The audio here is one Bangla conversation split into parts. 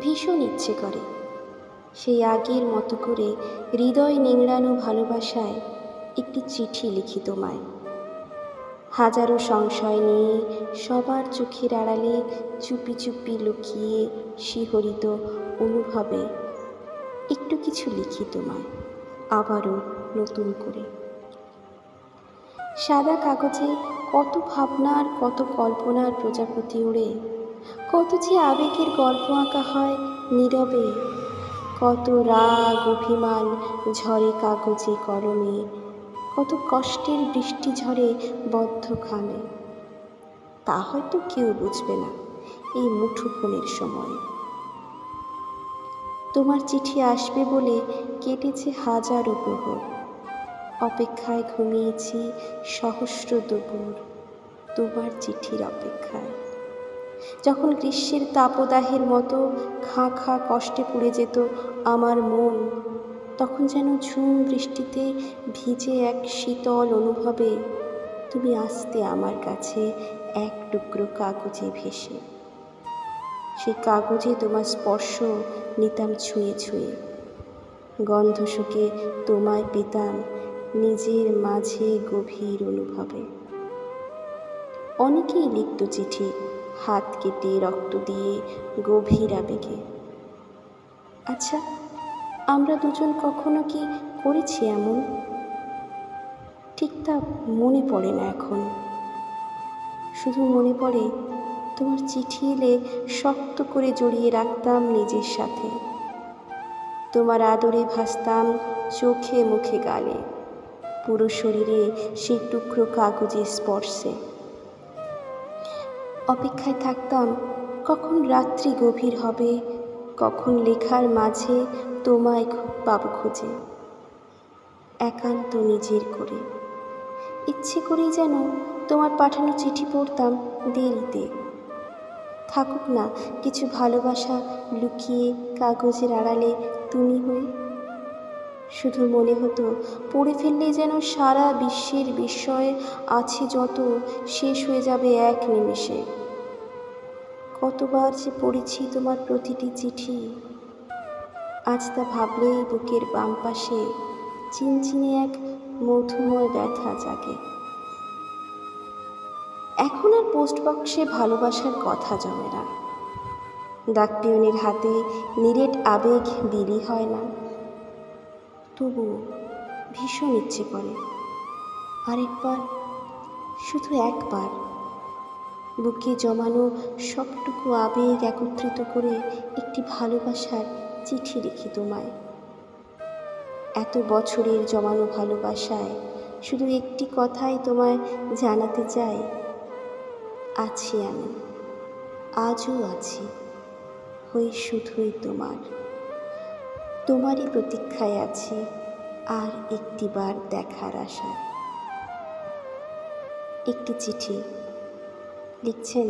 ভীষণ ইচ্ছে করে সেই আগের মতো করে হৃদয় নিংড়ানো ভালোবাসায় একটি চিঠি লিখি তোমায়। হাজারো সংশয় নিয়ে সবার চোখের আড়ালে চুপি চুপি লুকিয়ে শিহরিত অনুভবে একটু কিছু লিখি তোমায় আবারও নতুন করে। সাদা কাগজে কত ভাবনার কত কল্পনার প্রজাপতি ওড়ে, কত যে আবেগের গল্প আঁকা হয় নীরবে, কত রাগ অভিমান ঝরে কাগজে কলমে, কত কষ্টের বৃষ্টি ঝরে বদ্ধ খামে। তা হয়তো কেউ বুঝবে না এই মুঠোফোনের সময়ে। তোমার চিঠি আসবে বলে কেটেছে হাজারো প্রহর, অপেক্ষায় ঘুমিয়েছি সহস্র দুপুর তোমার চিঠির অপেক্ষায়। যখন গ্রীষ্মের তাপদাহের মতো খাঁ খাঁ কষ্টে পুড়ে যেত আমার মন, তখন যেন ঝুম বৃষ্টিতে ভিজে এক শীতল অনুভবে তুমি আসতে আমার কাছে এক টুকরো কাগজে ভেসে। সেই কাগজে তোমার স্পর্শ নিতাম ছুঁয়ে ছুঁয়ে, গন্ধ শুকে তোমায় পেতাম নিজের মাঝে গভীর অনুভবে। অনেকেই লিখত চিঠি হাত কেটে রক্ত দিয়ে গভীর আবেগে। আচ্ছা, আমরা দুজন কখনো কি করেছি এমন? ঠিক তা মনে পড়ে না এখন। শুধু মনে পড়ে তোমার চিঠি এলে শক্ত করে জড়িয়ে রাখতাম নিজের সাথে। তোমার আদরে ভাসতাম চোখে মুখে গালে, পুরো শরীরে সেই টুকরো কাগজের স্পর্শে। অপেক্ষায় থাকতাম কখন রাত্রি গভীর হবে, কখন লেখার মাঝে তোমায় পাবো খুঁজে। একান্ত নিজের করে ইচ্ছে করেই যেন তোমার পাঠানো চিঠি পড়তাম দেরিতে। থাকুক না কিছু ভালোবাসা লুকিয়ে কাগজের আড়ালে তুমি হয়ে। শুধু মনে হতো পড়ে ফেললেই যেন সারা বিশ্বের বিস্ময় আছে যত শেষ হয়ে যাবে এক নিমেষে। কতবার যে পড়েছি তোমার প্রতিটি চিঠি, আজ তা ভাবলেই বুকের বাম পাশে চিনচিনে এক মধুময় ব্যথা জাগে। এখন আর পোস্ট বক্সে ভালোবাসার কথা জমে না, ডাকপিয়নের হাতে নিরেট আবেগ বিলি হয় না। তবুও ভীষণ ইচ্ছে করে আরেকবার, শুধু একবার বুকে জমানো সবটুকু আবেগ একত্রিত করে একটি ভালোবাসার চিঠি লিখি তোমায়। এত বছরের জমানো ভালোবাসায় শুধু একটি কথাই তোমায় জানাতে চাই, আছি আমি, আজও আছি, হই শুধুই তোমার। তোমারই প্রতীক্ষায় আছি আর একটিবার দেখার আশায়। একটি চিঠি লিখছেন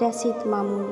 রাশিদ মামুন।